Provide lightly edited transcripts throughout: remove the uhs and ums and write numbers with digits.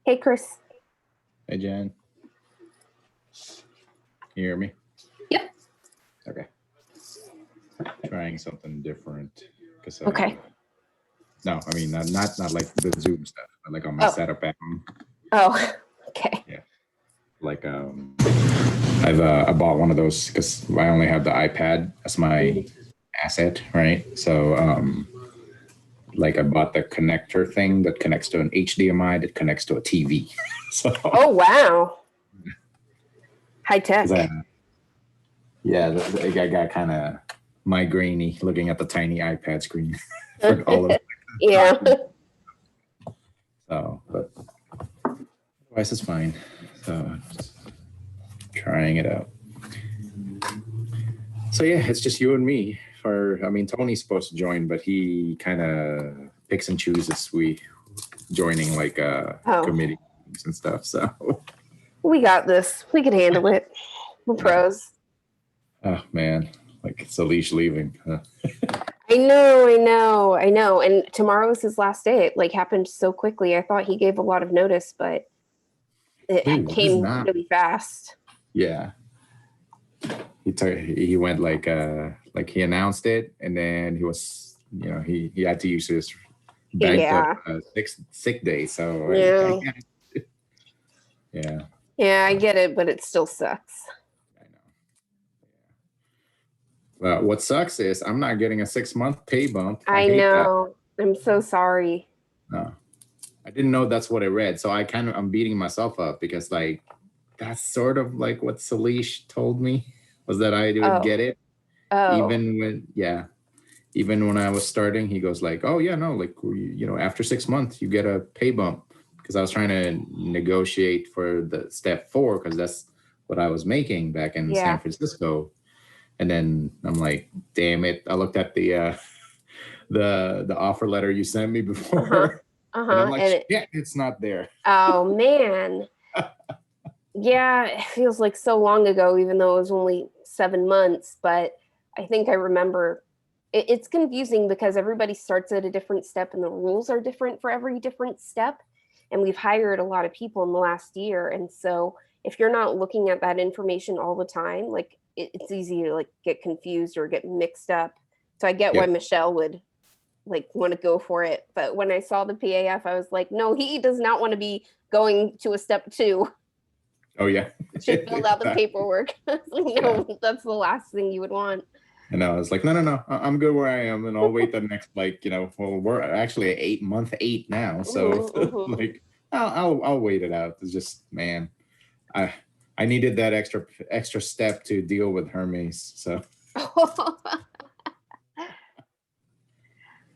Hey, Chris. Hey, Jen. Can you hear me? Yep. Okay. Trying something different. Okay. No, I mean not like the Zoom stuff, but like on my setup at home. Oh, okay. Yeah. Like I bought one of those because I only have the iPad as my asset, right? So like I bought the connector thing that connects to an HDMI that connects to a TV. So. Oh wow. High tech. I got kind of migraine-y looking at the tiny iPad screen for all of Yeah. So, but otherwise it's fine. So, just trying it out. So yeah, it's just you and me. Tony's supposed to join, but he kind of picks and chooses. We joining like committee meetings and stuff. So we got this. We can handle it. We're pros. Oh man, like it's Alish leaving. I know. And tomorrow is his last day. It happened so quickly. I thought he gave a lot of notice, but it came really fast. Yeah. He went like he announced it, and then he was he had to use his banked up sick day. So yeah, I get it, but it still sucks. Well, what sucks is I'm not getting a 6-month pay bump. I know. That. I'm so sorry. No, I didn't know that's what I read. So I'm beating myself up because that's sort of like what Salish told me was that I would get it. Oh. Even when I was starting, he goes like, oh yeah, no, after 6 months you get a pay bump, because I was trying to negotiate for the step 4 because that's what I was making back in San Francisco. And then I'm like, damn it. I looked at the offer letter you sent me before. And I'm like, it's not there. Oh, man. Yeah, it feels like so long ago, even though it was only 7 months. But I think I remember it's confusing because everybody starts at a different step and the rules are different for every different step. And we've hired a lot of people in the last year. And so if you're not looking at that information all the time, it's easy to get confused or get mixed up. So I get why Michelle would want to go for it. But when I saw the PAF, I was like, no, he does not want to be going to a step 2. Oh yeah. She filled out the paperwork. No, that's the last thing you would want. And I was like, no, I'm good where I am, and I'll wait the next we're actually at month 8 now. So I'll wait it out. It's just, man, I needed that extra step to deal with Hermes. So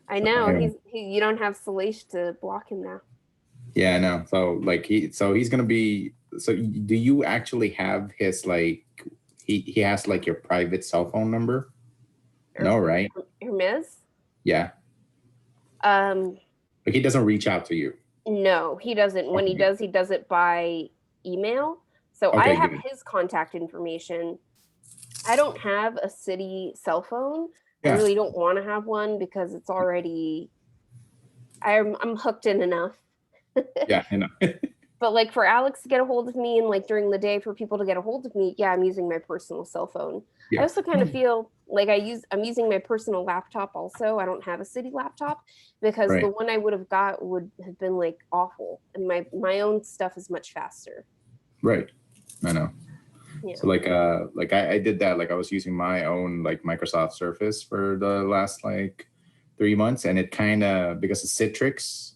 I know you don't have Salish to block him now. Yeah, I know. So he's gonna be. So do you actually have his he has your private cell phone number? No, right? Hermes? Yeah. But he doesn't reach out to you. No, he doesn't. When he does it by email. So I have his contact information. I don't have a city cell phone. Yeah. I really don't want to have one because it's already. I'm hooked in enough. Yeah, I know. But for Alex to get a hold of me and during the day for people to get a hold of me, I'm using my personal cell phone. Yeah. I also kind of feel like I'm using my personal laptop also. I don't have a city laptop because the one I would have got would have been awful. And my own stuff is much faster. Right. I know. Yeah. So I did that. I was using my own Microsoft Surface for the last 3 months, and it kind of, because of Citrix,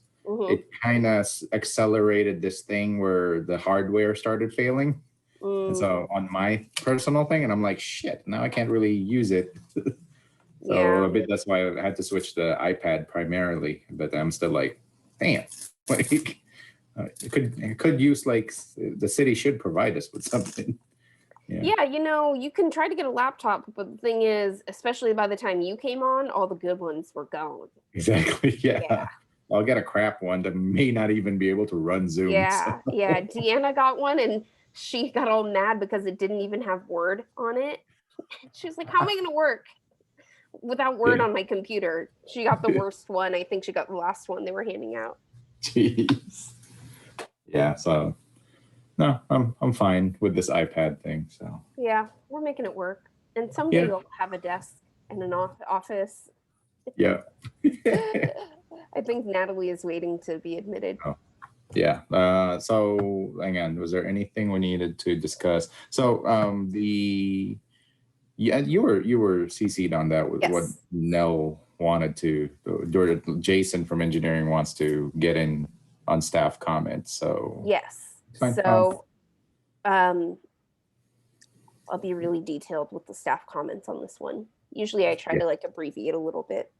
it kind of accelerated this thing where the hardware started failing. And so on my personal thing, and I'm like, shit, now I can't really use it. That's why I had to switch to iPad primarily. But I'm still damn, it could use the city should provide us with something. Yeah, you can try to get a laptop, but the thing is, especially by the time you came on, all the good ones were gone. Exactly. Yeah. I'll get a crap one that may not even be able to run Zoom. Yeah, so. Yeah. Deanna got one, and she got all mad because it didn't even have Word on it. She was like, how am I going to work without Word on my computer? She got the worst one. I think she got the last one they were handing out. Jeez. Yeah. So no, I'm fine with this iPad thing. So Yeah, we're making it work. And someday yeah. you'll have a desk and an office. Yeah. I think Natalie is waiting to be admitted. Oh, yeah. So hang on. Was there anything we needed to discuss? So the yeah, you were CC'd on that with what Yes. Nell wanted to, or Jason from engineering wants to get in on staff comments. So Yes. fine. So I'll be really detailed with the staff comments on this one. Usually I try Yeah. to like abbreviate a little bit.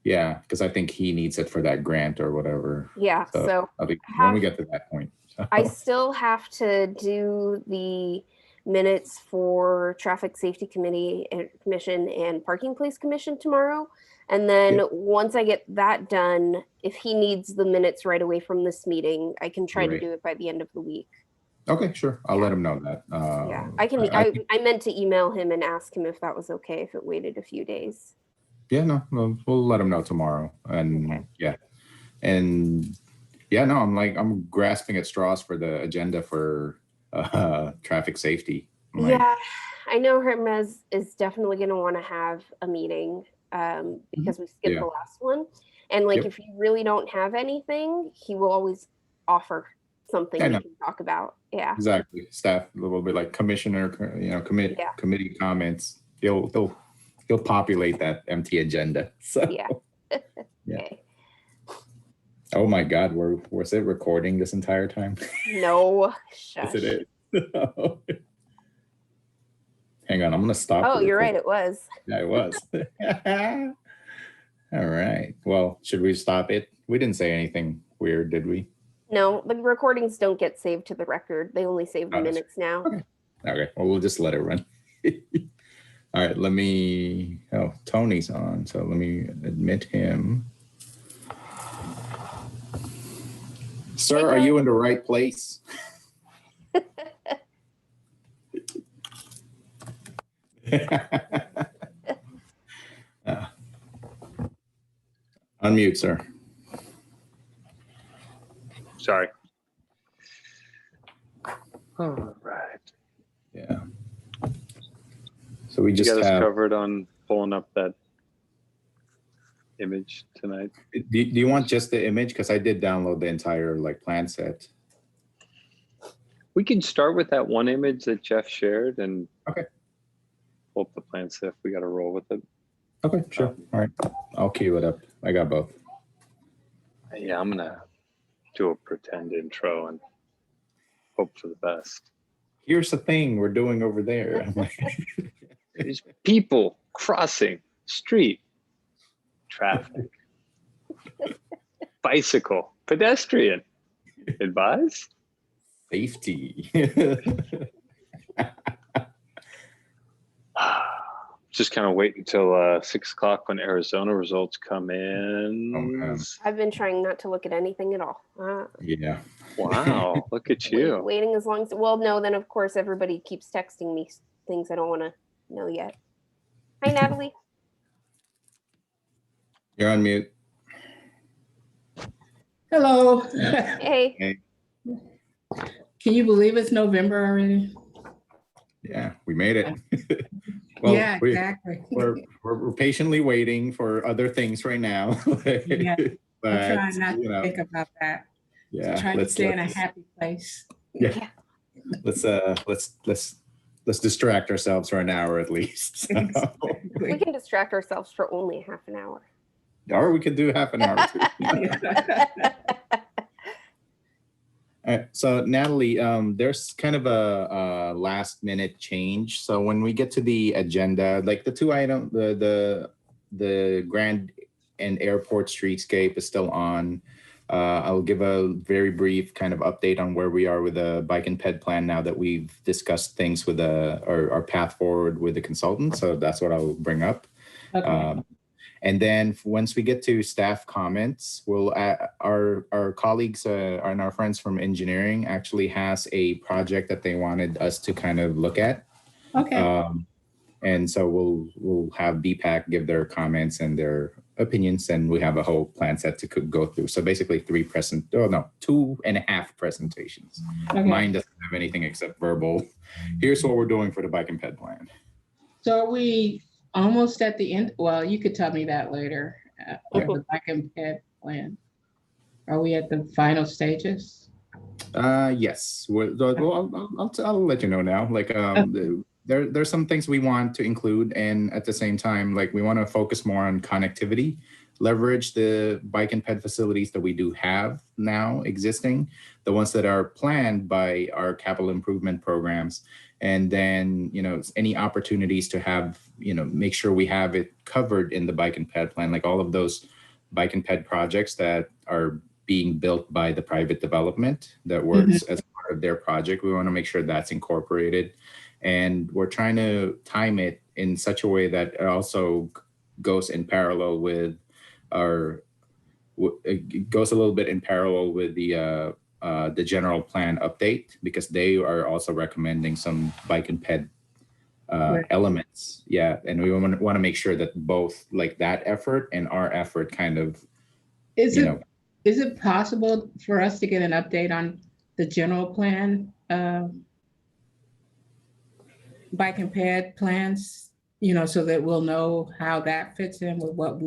Yeah, because I think he needs it for that grant or whatever. Yeah. So I think when we get to that point. So. I still have to do the minutes for Traffic Safety Committee and Commission and Parking Place Commission tomorrow. And then once I get that done, if he needs the minutes right away from this meeting, I can try to do it by the end of the week. Okay, sure. I'll let him know that. Yeah, I can. I meant to email him and ask him if that was okay, if it waited a few days. Yeah, no, we'll let him know tomorrow. And Okay. yeah, and yeah, no, I'm grasping at straws for the agenda for traffic safety. Yeah, I know Hermes is definitely going to want to have a meeting because we skipped the last one. And like, if you really don't have anything, he will always offer something we can talk about. Yeah, exactly. Staff a little bit like commissioner, committee comments. He'll populate that empty agenda. So yeah. yeah. Okay. Oh my God, was it recording this entire time? No. Yes, it is. Hang on, I'm gonna stop. Oh, you're right. It was. Yeah, it was. All right. Well, should we stop it? We didn't say anything weird, did we? No, the recordings don't get saved to the record. They only save the minutes now. Okay. Well, we'll just let it run. All right. Oh, Tony's on. So let me admit him. Sir, are you in the right place? Unmute, sir. Sorry. All right. Yeah. So we just got us have covered on pulling up that image tonight. Do you want just the image? Because I did download the entire plan set. We can start with that one image that Jeff shared and pull up the plan set if we got to roll with it. Okay, sure. All right. I'll queue it up. I got both. Yeah, I'm going to do a pretend intro and hope for the best. Here's the thing we're doing over there. There's people crossing street, traffic, bicycle, pedestrian, advise. Safety. Just kind of wait until 6 o'clock when Arizona results come in. Oh, man. I've been trying not to look at anything at all. Yeah. Wow, look at you. Waiting as long as, well, no, then of course everybody keeps texting me things I don't want to know yet. Hi, Natalie. You're on mute. Hello. Hey. Hey. Can you believe it's November already? Yeah, we made it. Well, yeah, exactly. We're patiently waiting for other things right now. Yeah, but, I'm trying not to think about that. Yeah, trying to stay in a happy place. Yeah, let's distract ourselves for an hour at least. So. Exactly. We can distract ourselves for only half an hour. Or we could do half an hour too. All right, so Natalie, there's kind of a last minute change. So when we get to the agenda, like the two items, the Grand and Airport Streetscape is still on. I'll give a very brief kind of update on where we are with the bike and ped plan now that we've discussed things with our path forward with the consultant. So that's what I'll bring up. Okay. And then once we get to staff comments, we'll our colleagues and our friends from engineering actually has a project that they wanted us to kind of look at. Okay. And so we'll have BPAC give their comments and their opinions, and we have a whole plan set to go through. So basically 2.5 presentations. Okay. Mine doesn't have anything except verbal. Here's what we're doing for the bike and ped plan. So are we almost at the end? Well, you could tell me that later. The bike and ped plan. Are we at the final stages? Yes. I'll let you know now. Like there's some things we want to include, and at the same time, like we want to focus more on connectivity, leverage the bike and ped facilities that we do have now existing, the ones that are planned by our capital improvement programs, and then any opportunities to have make sure we have it covered in the bike and ped plan, like all of those bike and ped projects that are being built by the private development that works as part of their project. We want to make sure that's incorporated. And we're trying to time it in such a way that it also goes in parallel with it goes a little bit in parallel with the general plan update, because they are also recommending some bike and ped elements. Yeah. And we want to make sure that both like that effort and our effort kind of, Is it possible for us to get an update on the general plan, bike and ped plans, so that we'll know how that fits in with what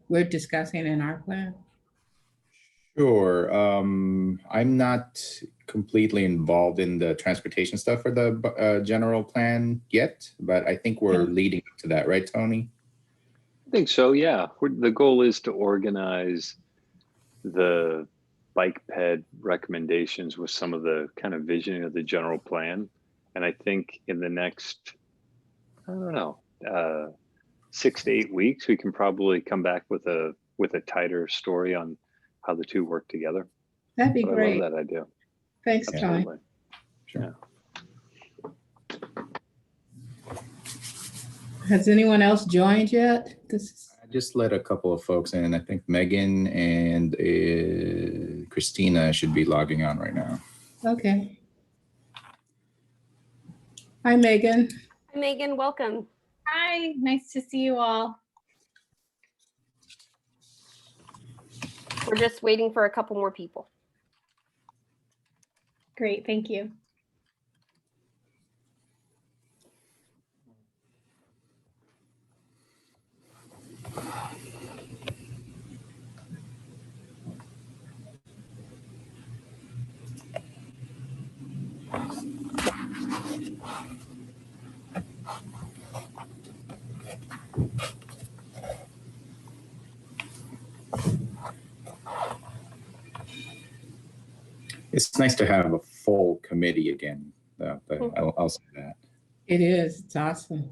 we're discussing in our plan? Sure. I'm not completely involved in the transportation stuff for the general plan yet, but I think we're leading up to that, right, Tony? I think so, yeah. The goal is to organize the bike ped recommendations with some of the kind of visioning of the general plan. And I think in the next, 6 to 8 weeks, we can probably come back with a tighter story on how the two work together. That'd be great. I love that idea. Thanks, Tony. Sure. Yeah. Has anyone else joined yet? I just let a couple of folks in. I think Megan and Christina should be logging on right now. Okay. Hi, Megan. Hi, Megan. Welcome. Hi, nice to see you all. We're just waiting for a couple more people. Great, thank you. It's nice to have a full committee again. I'll say that. It is. It's awesome.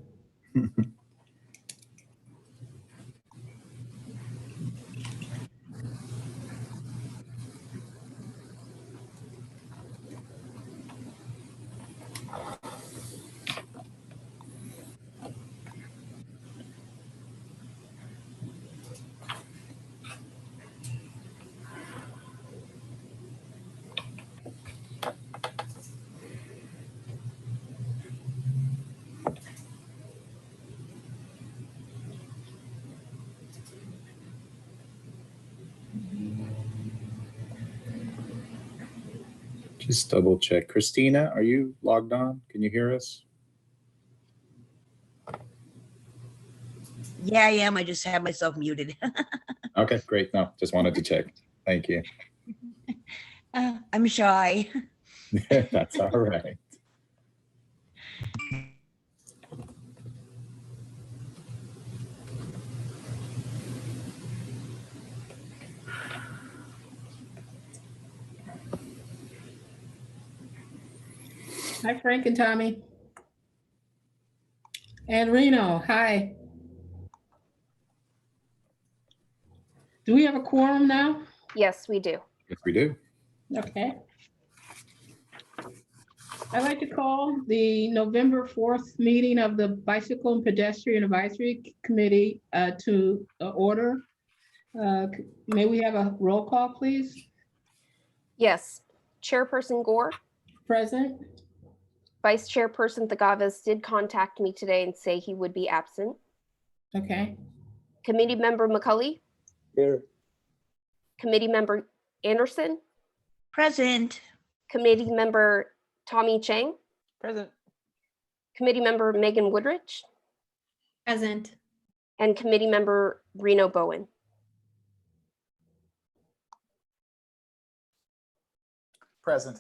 Just double check. Christina, are you logged on? Can you hear us? Yeah, I am. I just have myself muted. Okay, great. No, just wanted to check. Thank you. I'm shy. That's all right. Hi, Frank and Tommy. And Reno, hi. Do we have a quorum now? Yes, we do. Yes, we do. Okay. I'd like to call the November 4th meeting of the Bicycle and Pedestrian Advisory Committee to order. May we have a roll call, please? Yes. Chairperson Gore, Present. Vice Chairperson Thagavas did contact me today and say he would be absent. Okay. Committee Member McCully, Here. Committee Member Anderson, Present. Committee Member Tommy Chang, Present. Committee Member Megan Woodrich, Present. and Committee Member Reno Bowen. Present.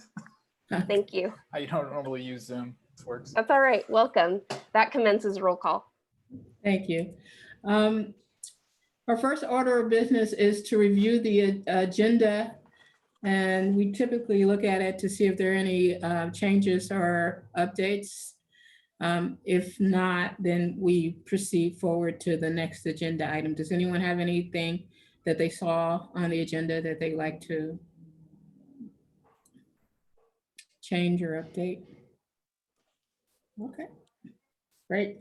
Thank you. I don't normally use Zoom. This works. That's all right. Welcome. That commences roll call. Thank you. Our first order of business is to review the agenda. And we typically look at it to see if there are any changes or updates. If not, then we proceed forward to the next agenda item. Does anyone have anything that they saw on the agenda that they'd like to change or update? Okay, great.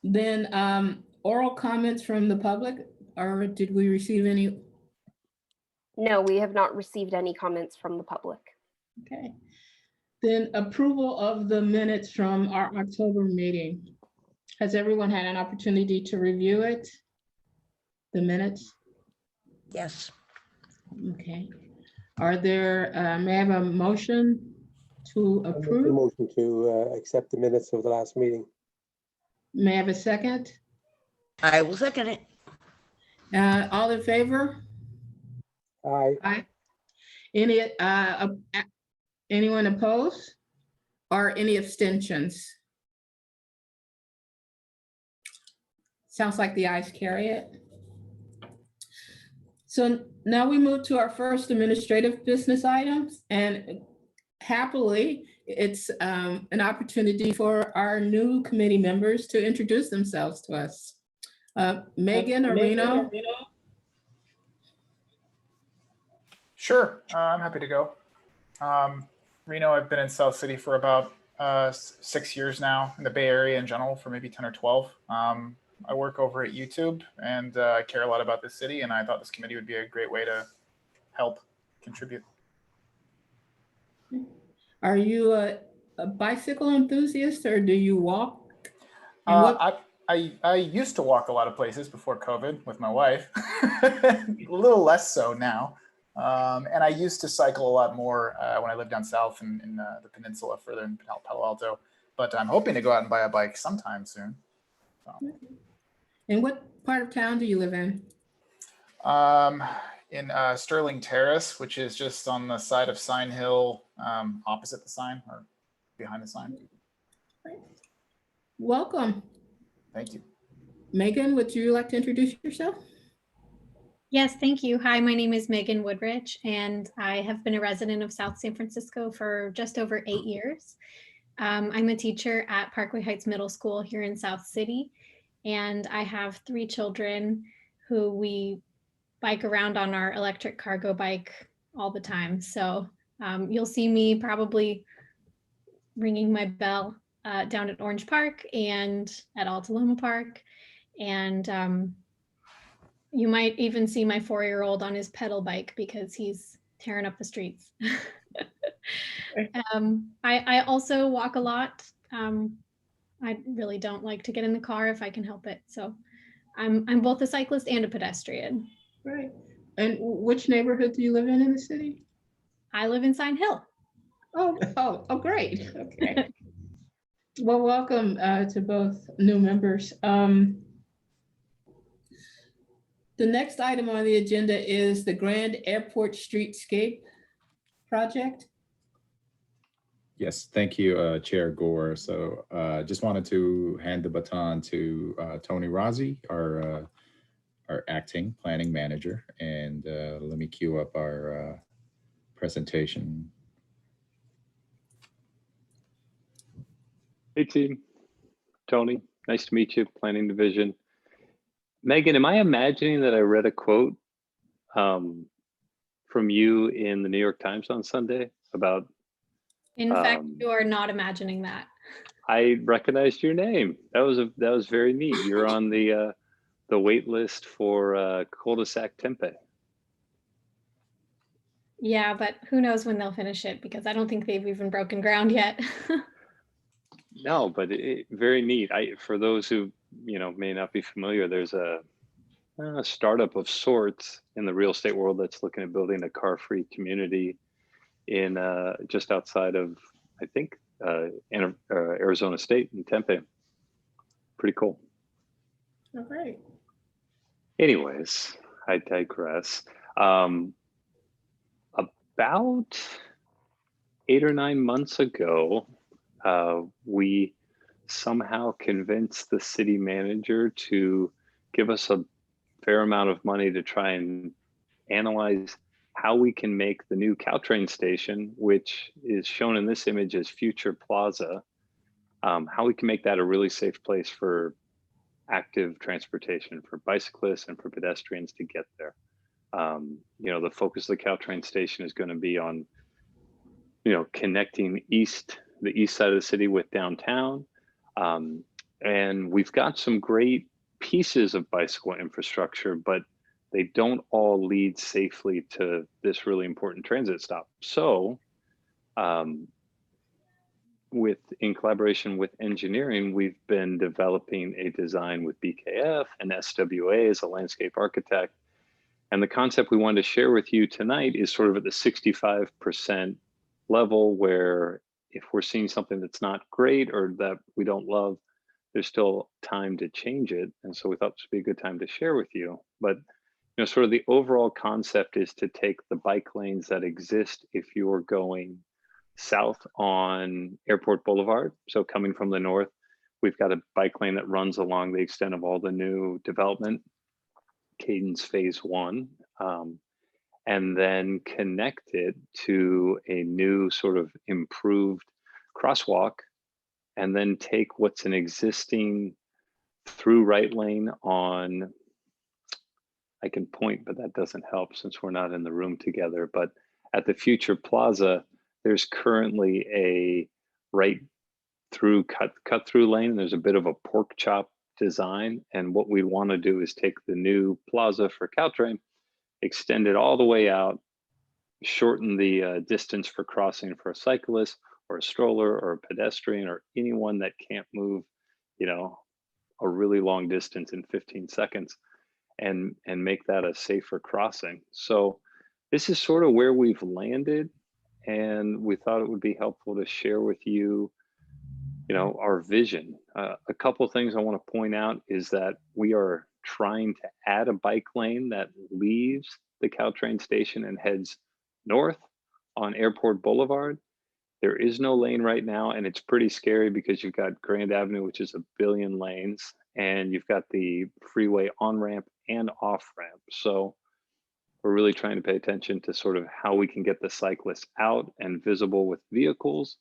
Then oral comments from the public, or did we receive any? No, we have not received any comments from the public. Okay. Then approval of the minutes from our October meeting. Has everyone had an opportunity to review it? The minutes? Yes. Okay. Are there, may I have a motion to I make the approve? motion to accept the minutes of the last meeting. May I have a second? I will second it. All in favor? Aye. Aye. Any, anyone opposed? Or any abstentions? Sounds like the ayes carry it. So now we move to our first administrative business items, and happily, it's an opportunity for our new committee members to introduce themselves to us. Megan or Reno? Sure, I'm happy to go. Reno, I've been in South City for about 6 years now, in the Bay Area in general for maybe 10 or 12. I work over at YouTube, and I care a lot about this city, and I thought this committee would be a great way to help contribute. Are you a bicycle enthusiast, or do you walk? And what- I used to walk a lot of places before COVID with my wife, a little less so now. And I used to cycle a lot more when I lived down south in the peninsula further in Palo Alto, but I'm hoping to go out and buy a bike sometime soon. So. And what part of town do you live in? In Sterling Terrace, which is just on the side of Sign Hill, opposite the sign or behind the sign. Great. Welcome. Thank you. Megan, would you like to introduce yourself? Yes, thank you. Hi, my name is Megan Woodrich, and I have been a resident of South San Francisco for just over 8 years. I'm a teacher at Parkway Heights Middle School here in South City, and I have 3 children who we bike around on our electric cargo bike all the time. So you'll see me probably ringing my bell down at Orange Park and at Altaloma Park. And you might even see my 4-year-old on his pedal bike because he's tearing up the streets. I also walk a lot. I really don't like to get in the car if I can help it. So I'm both a cyclist and a pedestrian. Right. And which neighborhood do you live in the city? I live in Sign Hill. Oh, great. Okay. Well, welcome to both new members. The next item on the agenda is the Grand Airport Streetscape project. Yes, thank you, Chair Gore. So just wanted to hand the baton to Tony Rossi, our acting planning manager. And let me queue up our presentation. Hey team, Tony, nice to meet you, Planning Division. Megan, am I imagining that I read a quote from you in the New York Times on Sunday about? In fact, you are not imagining that. I recognized your name. That was very neat. You're on the wait list for cul-de-sac Tempe. Yeah, but who knows when they'll finish it, because I don't think they've even broken ground yet. No, but very neat. For those who may not be familiar, there's a a startup of sorts in the real estate world that's looking at building a car-free community in just outside of, I think, Arizona State in Tempe. Pretty cool. All right. Anyways, I digress. About 8 or 9 months ago, we somehow convinced the city manager to give us a fair amount of money to try and analyze how we can make the new Caltrain station, which is shown in this image as Future Plaza, how we can make that a really safe place for active transportation for bicyclists and for pedestrians to get there. You know, the focus of the Caltrain station is going to be on, you know, connecting the east side of the city with downtown. And we've got some great pieces of bicycle infrastructure, but they don't all lead safely to this really important transit stop. So in collaboration with engineering, we've been developing a design with BKF and SWA as a landscape architect. And the concept we wanted to share with you tonight is sort of at the 65% level, where if we're seeing something that's not great or that we don't love, there's still time to change it. And so we thought this would be a good time to share with you. But you know, sort of the overall concept is to take the bike lanes that exist if you're going south on Airport Boulevard. So coming from the north, we've got a bike lane that runs along the extent of all the new development, Cadence Phase 1, and then connect it to a new sort of improved crosswalk, and then take what's an existing through right lane on, I can point, but that doesn't help since we're not in the room together, but at the Future Plaza, there's currently a right through cut through lane. There's a bit of a pork chop design. And what we want to do is take the new plaza for Caltrain, extend it all the way out, shorten the distance for crossing for a cyclist or a stroller or a pedestrian or anyone that can't move, you know, a really long distance in 15 seconds, and make that a safer crossing. So this is sort of where we've landed. And we thought it would be helpful to share with you, you know, our vision. A couple of things I want to point out is that we are trying to add a bike lane that leaves the Caltrain station and heads north on Airport Boulevard. There is no lane right now, and it's pretty scary because you've got Grand Avenue, which is 1 billion lanes, and you've got the freeway on-ramp and off-ramp. So we're really trying to pay attention to sort of how we can get the cyclists out and visible with vehicles.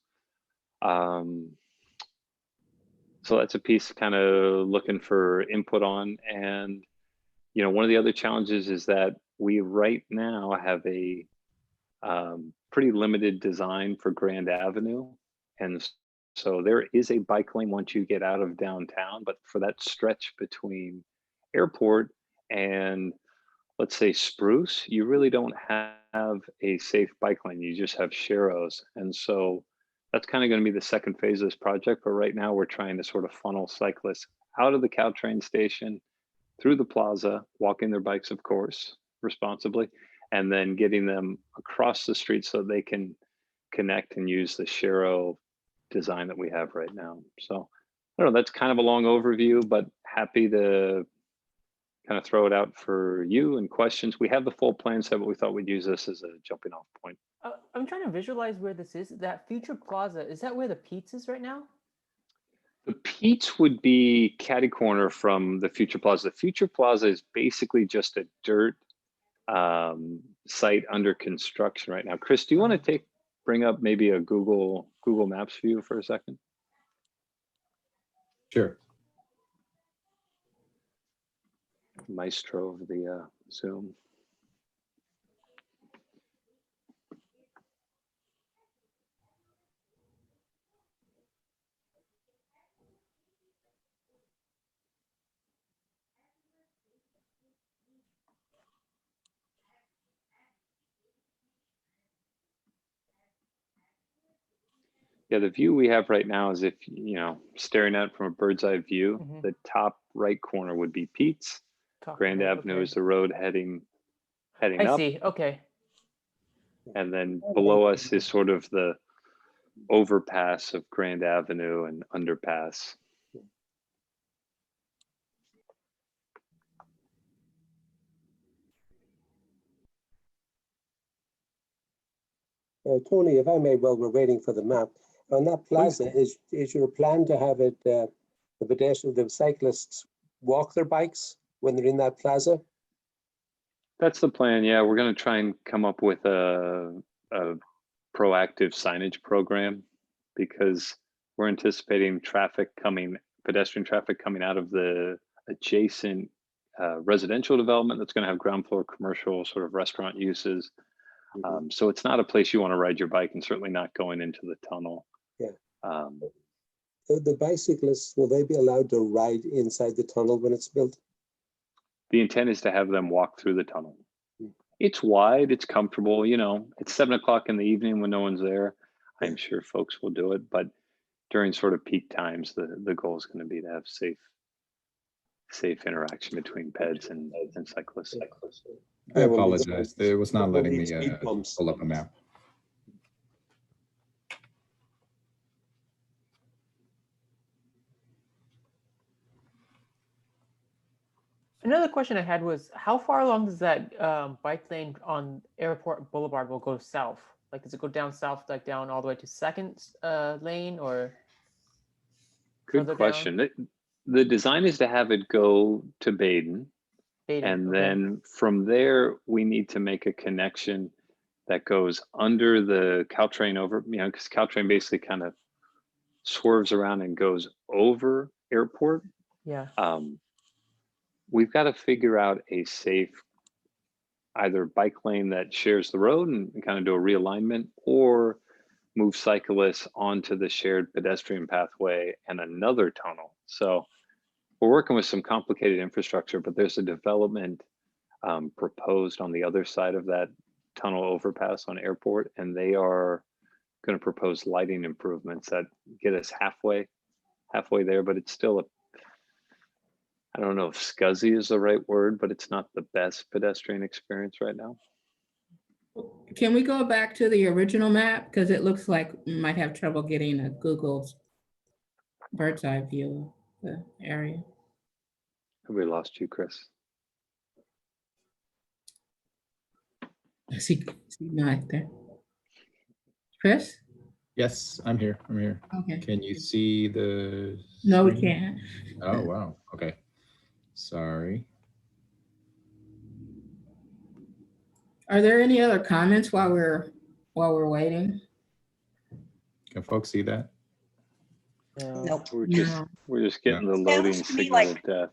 So that's a piece kind of looking for input on. And, you know, one of the other challenges is that we right now have a pretty limited design for Grand Avenue. And so there is a bike lane once you get out of downtown, but for that stretch between Airport and, let's say, Spruce, you really don't have a safe bike lane. You just have sharrows. And so that's kind of going to be the second phase of this project. But right now we're trying to sort of funnel cyclists out of the Caltrain station, through the plaza, walking their bikes, of course, responsibly, and then getting them across the street so they can connect and use the sharrow design that we have right now. So I don't know, that's kind of a long overview, but happy to kind of throw it out for you and questions. We have the full plan set, but we thought we'd use this as a jumping off point. I'm trying to visualize where this is. That Future Plaza, is that where the Pete's is right now? The Pete's would be catty corner from the Future Plaza. The Future Plaza is basically just a dirt site under construction right now. Chris, do you want to bring up maybe a Google Maps view for a second? Sure. Maestro of the Zoom. Yeah, the view we have right now is, if you know, staring at it from a bird's eye view, the top right corner would be Pete's. Grand Avenue is the road heading I up. see. Okay. And then below us is sort of the overpass of Grand Avenue and underpass. Tony, if I may, while we're waiting for the map, on that plaza, is your plan to have it, the pedestrians, the cyclists walk their bikes when they're in that plaza? That's the plan. Yeah, we're going to try and come up with a proactive signage program, because we're anticipating pedestrian traffic coming out of the adjacent residential development that's going to have ground floor commercial sort of restaurant uses. So it's not a place you want to ride your bike, and certainly not going into the tunnel. Yeah. The bicyclists, will they be allowed to ride inside the tunnel when it's built? The intent is to have them walk through the tunnel. It's wide, it's comfortable, you know, it's 7 o'clock in the evening when no one's there. I'm sure folks will do it, but during sort of peak times, the goal is going to be to have safe interaction between peds and cyclists. I apologize. It was not letting me pull up a map. Another question I had was, how far along does that bike lane on Airport Boulevard will go south? Like, does it go down south, like down all the way to Second Lane, or? Good question. The design is to have it go to Baden. And then from there, we need to make a connection that goes under the Caltrain over, you know, because Caltrain basically kind of swerves around and goes over Airport. Yeah. We've got to figure out a safe either bike lane that shares the road and kind of do a realignment, or move cyclists onto the shared pedestrian pathway and another tunnel. So we're working with some complicated infrastructure, but there's a development proposed on the other side of that tunnel overpass on Airport, and they are going to propose lighting improvements that get us halfway there, but it's still I don't know if scuzzy is the right word, but it's not the best pedestrian experience right now. Can we go back to the original map? Because it looks like we might have trouble getting a Google's bird's eye view of the area. Have we lost you, Chris? Is he not there? Chris? Yes, I'm here. I'm here. Okay. Can you see the? No, we can't. Oh, wow. Okay. Sorry. Are there any other comments while we're waiting? Can folks see that? Nope. We're just getting the loading signal of death.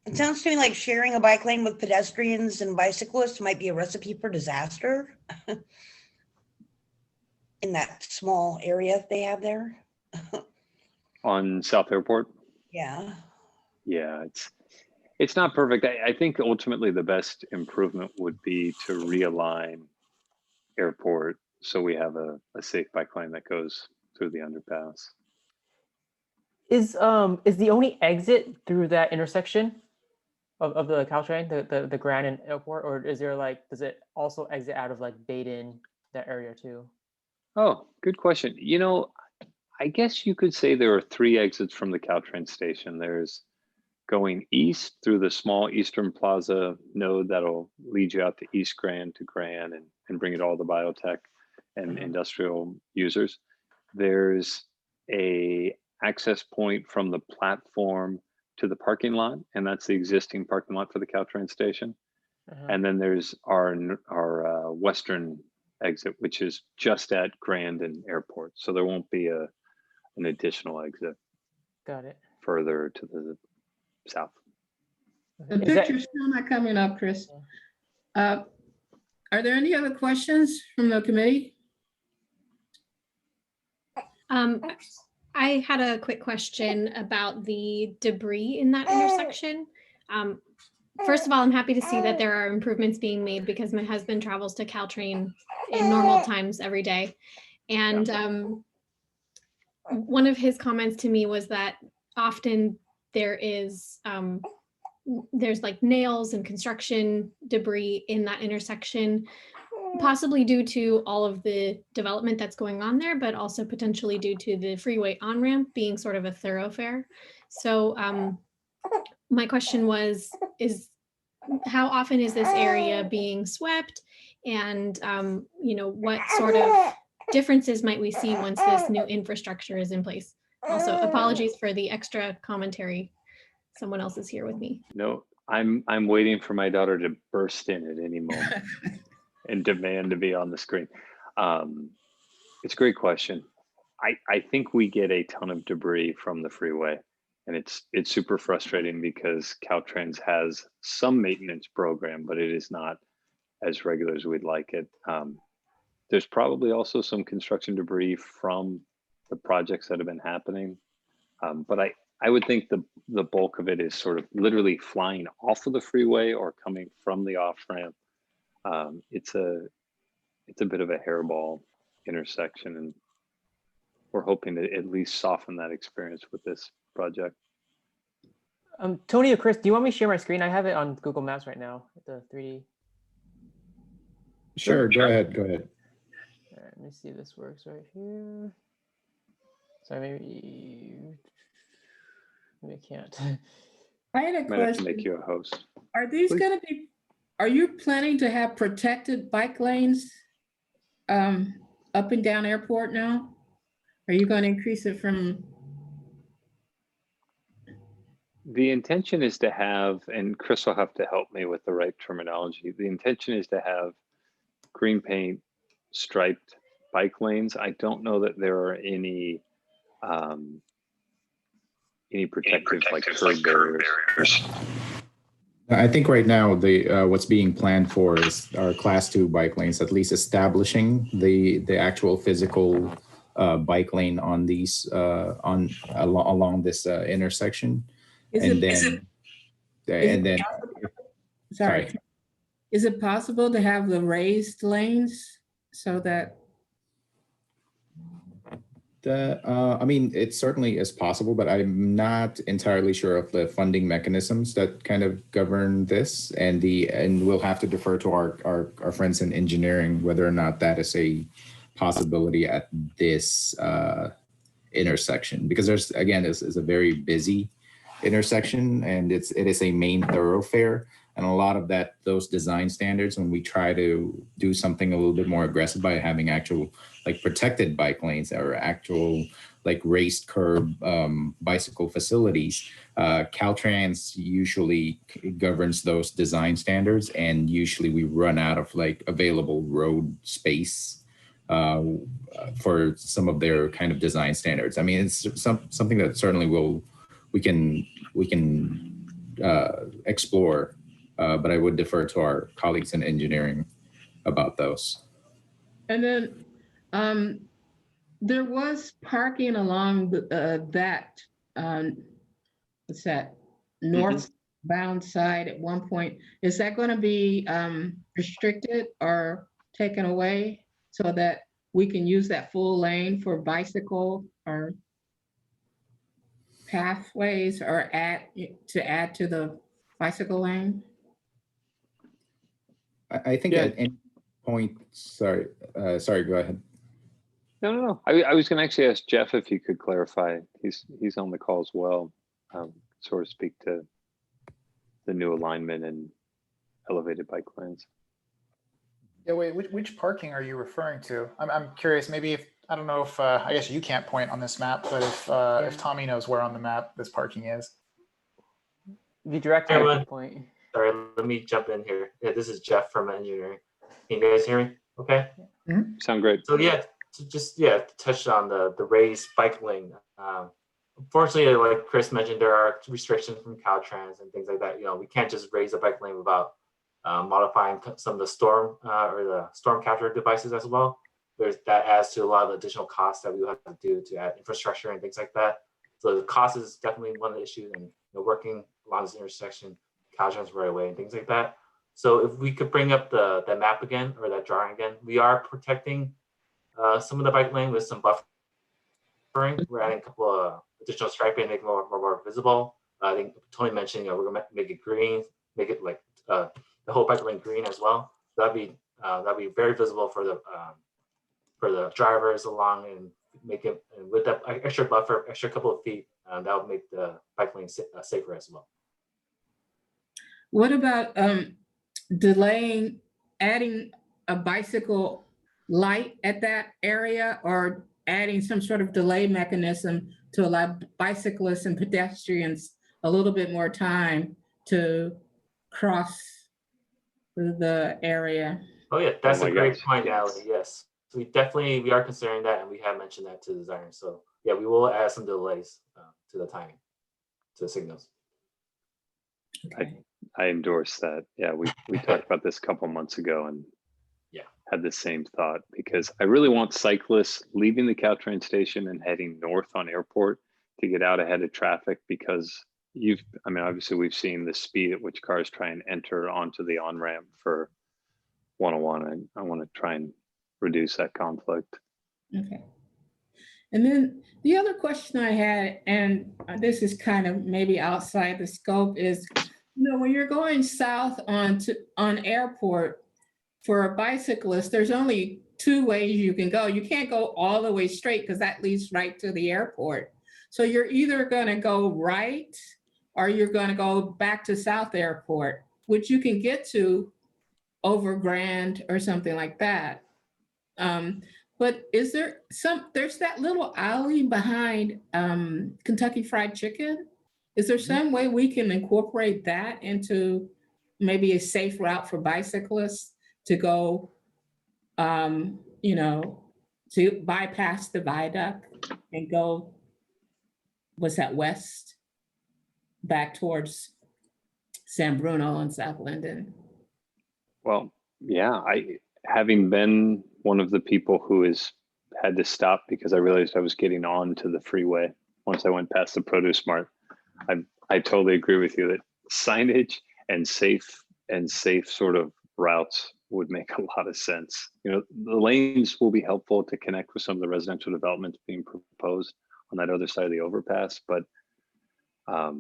It sounds to me like sharing a bike lane with pedestrians and bicyclists might be a recipe for disaster in that small area they have there. On South Airport? Yeah. Yeah, it's not perfect. I think ultimately the best improvement would be to realign Airport so we have a safe bike lane that goes through the underpass. Is the only exit through that intersection of the Caltrain, the Grand and Airport, or is there like, does it also exit out of like Baden, that area too? Oh, good question. You know, I guess you could say there are 3 exits from the Caltrain station. There's going east through the small Eastern Plaza node that'll lead you out to East Grand to Grand and bring it all to biotech and industrial users. There's a access point from the platform to the parking lot, and that's the existing parking lot for the Caltrain station. And then there's our western exit, which is just at Grand and Airport. So there won't be an additional exit. Got it. Further to the south. The picture's still not coming up, Chris. Are there any other questions from the committee? I had a quick question about the debris in that intersection. First of all, I'm happy to see that there are improvements being made because my husband travels to Caltrain in normal times every day. And one of his comments to me was that often there is there's like nails and construction debris in that intersection, possibly due to all of the development that's going on there, but also potentially due to the freeway on-ramp being sort of a thoroughfare. So my question was, how often is this area being swept? And what sort of differences might we see once this new infrastructure is in place? Also, apologies for the extra commentary. Someone else is here with me. No, I'm waiting for my daughter to burst in at any moment and demand to be on the screen. It's a great question. I think we get a ton of debris from the freeway, and it's super frustrating because Caltrans has some maintenance program, but it is not as regular as we'd like it. There's probably also some construction debris from the projects that have been happening, but I would think the bulk of it is sort of literally flying off of the freeway or coming from the off ramp. It's a bit of a hairball intersection, and we're hoping to at least soften that experience with this project. Tony or Chris, do you want me to share my screen? I have it on Google Maps right now, the 3D. Sure, go ahead. All right, let me see if this works right here. Sorry, maybe I can't. I had a Might have to question. make you a host. Are these Please. going to be, are you planning to have protected bike lanes up and down airport now? Are you going to increase it from? The intention is to have, and Chris will have to help me with the right terminology. The intention is to have green paint striped bike lanes. I don't know that there are any protective like curb barriers. I think right now the what's being planned for is our class 2 bike lanes, at least establishing the actual physical bike lane on these along this intersection. Sorry. Is it possible to have the raised lanes so that? I mean, it certainly is possible, but I'm not entirely sure of the funding mechanisms that kind of govern this, and we'll have to defer to our friends in engineering whether or not that is a possibility at this intersection, because there's, again, this is a very busy intersection and it is a main thoroughfare, and a lot of those design standards, when we try to do something a little bit more aggressive by having actual like protected bike lanes or actual like raised curb bicycle facilities, Caltrans usually governs those design standards, and usually we run out of like available road space for some of their kind of design standards. I mean, it's something that certainly we can explore, but I would defer to our colleagues in engineering about those. And then there was parking along that what's that, northbound side at one point. Is that going to be restricted or taken away so that we can use that full lane for bicycle or pathways, or add to the bicycle lane? I think at any point, sorry, go ahead. No. I was going to actually ask Jeff if he could clarify. He's on the call as well. Sort of speak to the new alignment and elevated bike lanes. Yeah, wait, which parking are you referring to? I'm curious. Maybe if, I don't know if I guess you can't point on this map, but if Tommy knows where on the map this parking is. The director at point. Sorry, let me jump in here. Yeah, this is Jeff from engineering. Can you guys hear me? Okay. Mm-hmm. Sound great. So yeah, to touch on the raised bike lane. Unfortunately, like Chris mentioned, there are restrictions from Caltrans and things like that. You know, we can't just raise a bike lane without modifying some of the storm or the storm capture devices as well. That adds to a lot of additional costs that we will have to do to add infrastructure and things like that. So the cost is definitely one of the issues, and working along this intersection, Caltrans right away and things like that. So if we could bring up the map again, or that drawing again, we are protecting some of the bike lane with some buffering. We're adding a couple of additional striping, make it more visible. I think Tony mentioned we're gonna make it green, make it like the whole bike lane green as well. That'd be very visible for the drivers along, and make it, and with that extra buffer, extra couple of feet, that would make the bike lane safer as well. What about adding a bicycle light at that area, or adding some sort of delay mechanism to allow bicyclists and pedestrians a little bit more time to cross the area? Oh yeah, that's Oh a my great gosh, point, yes. Ali. Yes, so we are considering that, and we have mentioned that to the designers. So yeah, we will add some delays to the timing, to the signals. Okay. I endorse that. Yeah, we talked about this a couple months ago, and Yeah. had the same thought, because I really want cyclists leaving the Caltrain station and heading north on Airport to get out ahead of traffic, because obviously we've seen the speed at which cars try and enter onto the on-ramp for 101. I want to try and reduce that conflict. Okay. And then the other question I had, and this is kind of maybe outside the scope, is, when you're going south on Airport, for a bicyclist, there's only two ways you can go. You can't go all the way straight, because that leads right to the airport. So you're either going to go right, or you're going to go back to South Airport, which you can get to over Grand or something like that. But there's that little alley behind Kentucky Fried Chicken. Is there some way we can incorporate that into maybe a safe route for bicyclists to go, to bypass the viaduct and go, west, back towards San Bruno and South Linden? Well, yeah, having been one of the people who has had to stop because I realized I was getting on to the freeway once I went past the produce mart, I totally agree with you that signage and safe sort of routes would make a lot of sense. The lanes will be helpful to connect with some of the residential developments being proposed on that other side of the overpass. But I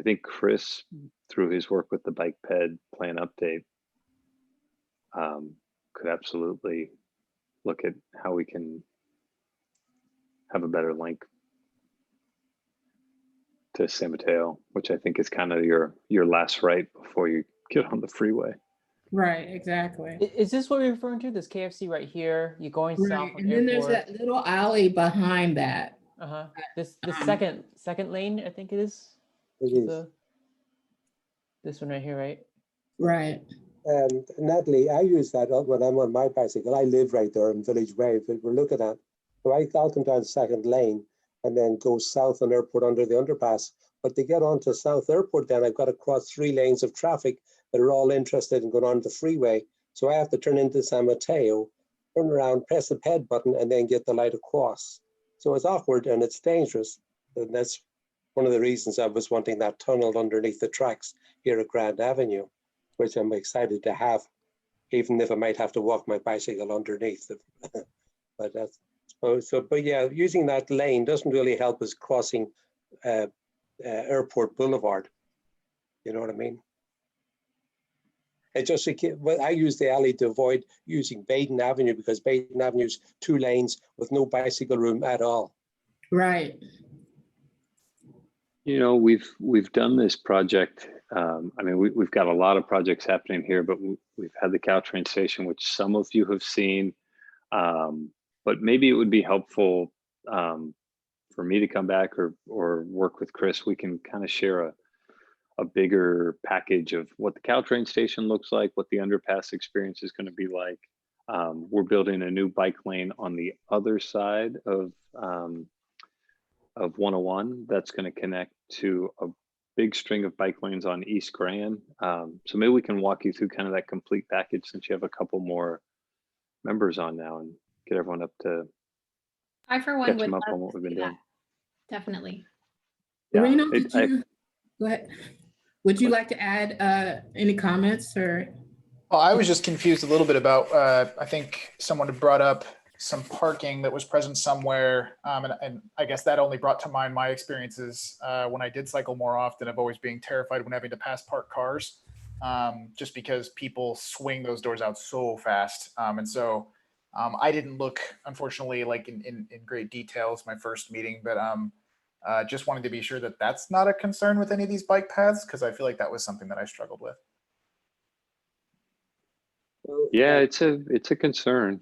think Chris, through his work with the bike ped plan update, could absolutely look at how we can have a better link to San Mateo, which I think is kind of your last right before you get on the freeway. Right, exactly. Is this what you're referring to? This KFC right here? You're going south Right, from and then there's Airport. that little alley behind that. This second lane, I think it is. It is. This one right here, right? Right. Natalie, I use that when I'm on my bicycle. I live right there in Village Way, that we're looking at. So I'll come down second lane and then go south on Airport under the underpass. But to get onto South Airport, then I've got to cross 3 lanes of traffic that are all interested in going on the freeway. So I have to turn into San Mateo, turn around, press the ped button, and then get the light across. So it's awkward and it's dangerous. And that's one of the reasons I was wanting that tunnel underneath the tracks here at Grand Avenue, which I'm excited to have, even if I might have to walk my bicycle underneath. But that's but yeah, using that lane doesn't really help us crossing Airport Boulevard. You know what I mean? It just, I use the alley to avoid using Baden Avenue, because Baden Avenue's 2 lanes with no bicycle room at all. Right. We've done this project. We've got a lot of projects happening here, but we've had the Caltrain station, which some of you have seen. But maybe it would be helpful for me to come back or work with Chris. We can kind of share a bigger package of what the Caltrain station looks like, what the underpass experience is going to be like. We're building a new bike lane on the other side of 101 that's going to connect to a big string of bike lanes on East Grand. So maybe we can walk you through kind of that complete package, since you have a couple more members on now, and get everyone up to I, for one, catch would them up love on what to we've been see that. doing. Definitely. Yeah, Reno, go ahead. Would you like to add any comments or? Well, I was just confused a little bit about, I think someone had brought up some parking that was present somewhere. And I guess that only brought to mind my experiences when I did cycle more often of always being terrified when having to pass parked cars, just because people swing those doors out so fast. And so I didn't look, unfortunately, like in great details my first meeting, but just wanted to be sure that that's not a concern with any of these bike paths, because I feel like that was something that I struggled with. Yeah, it's a concern.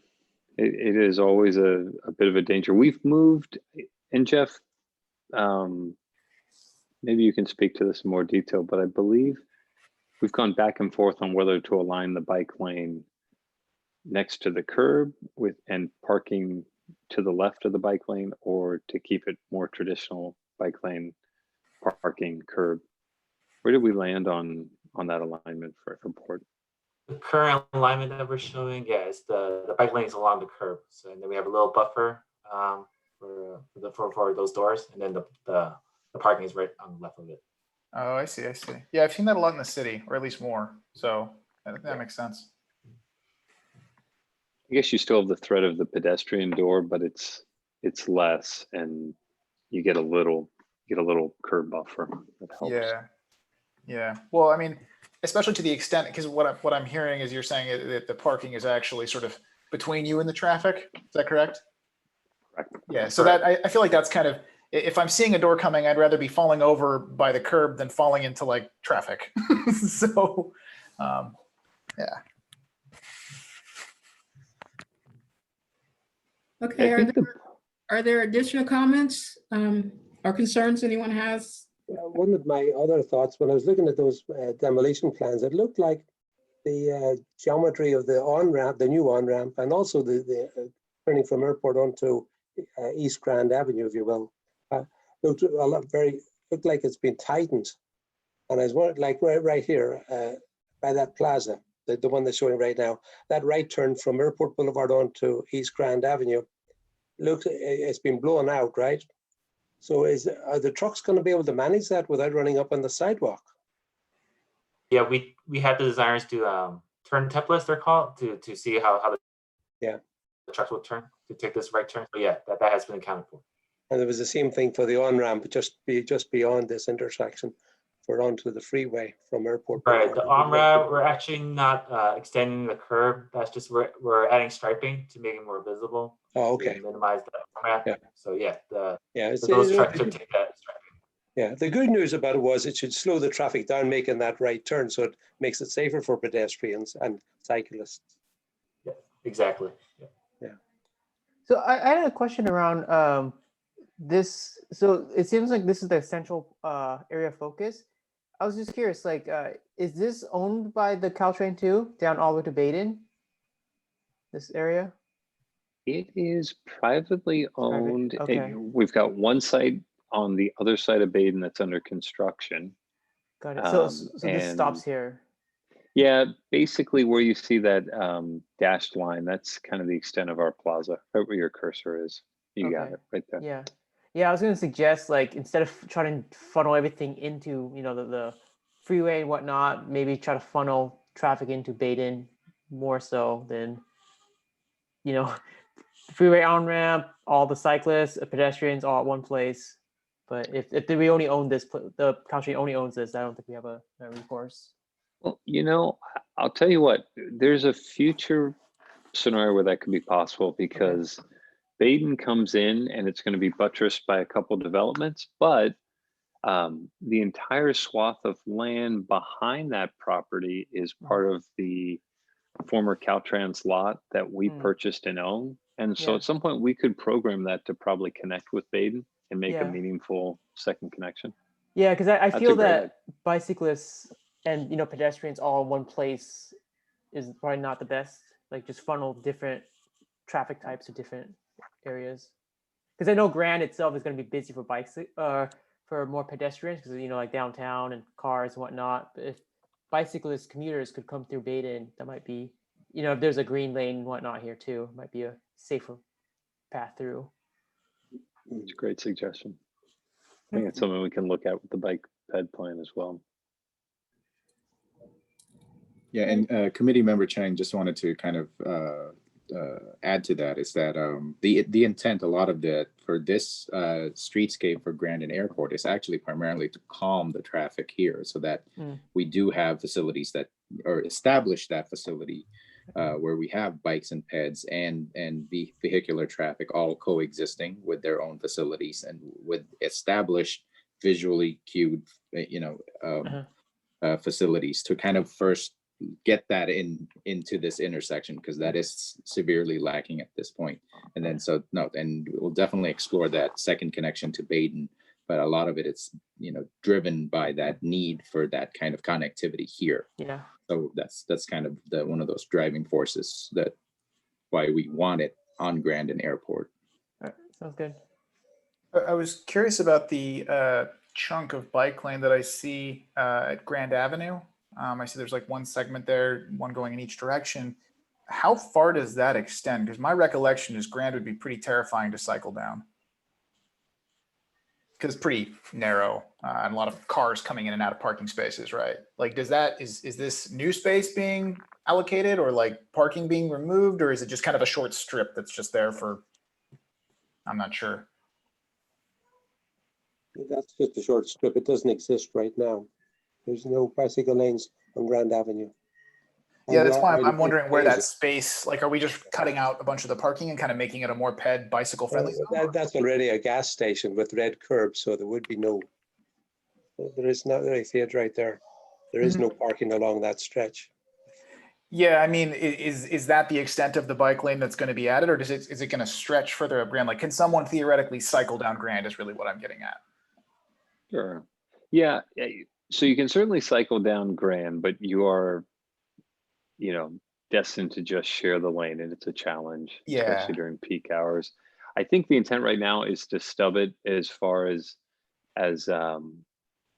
It is always a bit of a danger. We've moved, and Jeff, maybe you can speak to this in more detail, but I believe we've gone back and forth on whether to align the bike lane next to the curb and parking to the left of the bike lane, or to keep it more traditional bike lane parking curb. Where did we land on that alignment for Port? The current alignment that we're showing, yeah, is the bike lanes along the curb. So and then we have a little buffer for those doors, and then the parking is right on the left of it. Oh, I see. Yeah, I've seen that a lot in the city, or at least more. So that makes sense. I guess you still have the threat of the pedestrian door, but it's less, and you get a little curb buffer that helps. Yeah. Well, I mean, especially to the extent, because what I'm hearing is you're saying that the parking is actually sort of between you and the traffic. Is that correct? Correct. Yeah. So that I feel like that's kind of, if I'm seeing a door coming, I'd rather be falling over by the curb than falling into like traffic. So, yeah. Okay, are there additional comments or concerns anyone has? One of my other thoughts when I was looking at those demolition plans, it looked like the geometry of the on-ramp, the new on-ramp, and also the turning from airport onto East Grand Avenue, if you will, looked like it's been tightened. And I was wondering, like right here by that plaza, the one that's showing right now, that right turn from Airport Boulevard onto East Grand Avenue, it's been blown out, right? So are the trucks going to be able to manage that without running up on the sidewalk? Yeah, we had the designers do turn templates, they're called, to see how the trucks will turn to take this right turn. So yeah, that has been accounted for. And there was the same thing for the on-ramp, just beyond this intersection for onto the freeway from Airport. Right, the on-ramp, we're actually not extending the curb. That's just we're adding striping to make it more visible. Oh, okay. To minimize the on-ramp. Yeah. So yeah, those trucks should take that striping. Yeah, the good news about it was it should slow the traffic down, making that right turn, so it makes it safer for pedestrians and cyclists. Yeah, exactly. Yeah. So I had a question around this. So it seems like this is the central area of focus. I was just curious, like, is this owned by the Caltrain too, down all the way to Baden? This area? It is privately owned. Okay. We've got one site on the other side of Baden that's under construction. Got it. So this stops here. Yeah, basically where you see that dashed line, that's kind of the extent of our plaza, right where your cursor is. You got it right there. Yeah. Yeah, I was going to suggest, like, instead of trying to funnel everything into, the freeway and whatnot, maybe try to funnel traffic into Baden more so than, freeway on-ramp, all the cyclists, pedestrians all at one place. But if we only own this, the Caltrain only owns this, I don't think we have a recourse. Well, I'll tell you what, there's a future scenario where that could be possible, because Baden comes in and it's going to be buttressed by a couple developments, but the entire swath of land behind that property is part of the former Caltrans lot that we purchased and own. And so at some point we could program that to probably connect with Baden and make a meaningful second connection. Yeah, because I feel that bicyclists and pedestrians all in one place is probably not the best. Like, just funnel different traffic types to different areas. Because I know Grand itself is going to be busy for bikes, for more pedestrians, because like downtown and cars and whatnot. But if bicyclists, commuters could come through Baden, that might be, if there's a green lane and whatnot here too, might be a safer path through. It's a great suggestion. I think it's something we can look at with the bike ped plan as well. Yeah, and committee member Chang just wanted to kind of add to that is that the intent, a lot of the for this streetscape for Grandin Airport is actually primarily to calm the traffic here, so that we do have facilities that or establish that facility where we have bikes and peds and vehicular traffic all coexisting with their own facilities and with established visually cued, facilities to kind of first get that into this intersection, because that is severely lacking at this point. And then and we'll definitely explore that second connection to Baden, but a lot of it it's driven by that need for that kind of connectivity here. Yeah. So that's kind of one of those driving forces that why we want it on Grandin Airport. All right, sounds good. I was curious about the chunk of bike lane that I see at Grand Avenue. I see there's like one segment there, one going in each direction. How far does that extend? Because my recollection is Grand would be pretty terrifying to cycle down, because it's pretty narrow and a lot of cars coming in and out of parking spaces, right? Like, is this new space being allocated, or like parking being removed, or is it just kind of a short strip that's just there for, I'm not sure. That's just a short strip. It doesn't exist right now. There's no bicycle lanes on Grand Avenue. Yeah, that's why I'm wondering where that space, like, are we just cutting out a bunch of the parking and kind of making it a more bicycle friendly zone? That's already a gas station with red curbs, so there would be there is not, I see it right there. There is no parking along that stretch. Yeah, I mean, is that the extent of the bike lane that's going to be added, or is it going to stretch further up Grand? Like, can someone theoretically cycle down Grand is really what I'm getting at. Sure. Yeah. So you can certainly cycle down Grand, but you are, destined to just share the lane, and it's a challenge, especially during peak hours. I think the intent right now is to stub it as far as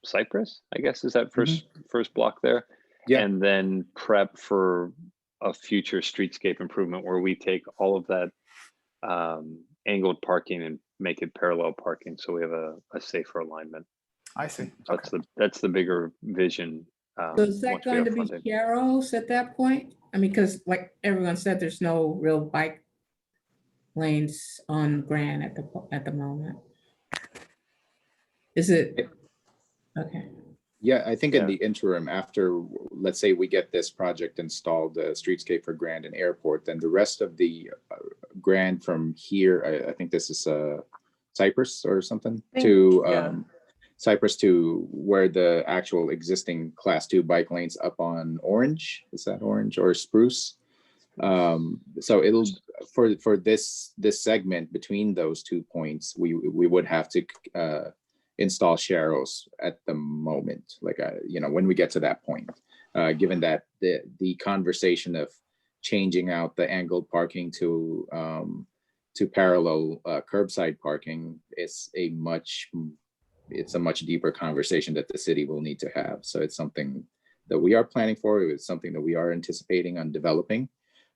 Cypress, I guess, is that first block there. Yeah. And then prep for a future streetscape improvement where we take all of that angled parking and make it parallel parking, so we have a safer alignment. I see. That's the bigger vision. So is that going to be Sharrows at that point? I mean, because like everyone said, there's no real bike lanes on Grand at the moment. Is it? Okay. Yeah, I think in the interim, after, let's say we get this project installed, the streetscape for Grandin Airport, then the rest of the Grand from here, I think this is Cypress or something, Cypress to where the actual existing class 2 bike lanes up on Orange, is that Orange or Spruce? So it'll, for this segment between those 2 points, we would have to install Sharrows at the moment, like when we get to that point, given that the conversation of changing out the angled parking to parallel curbside parking is a much deeper conversation that the city will need to have. So it's something that we are planning for. It's something that we are anticipating on developing.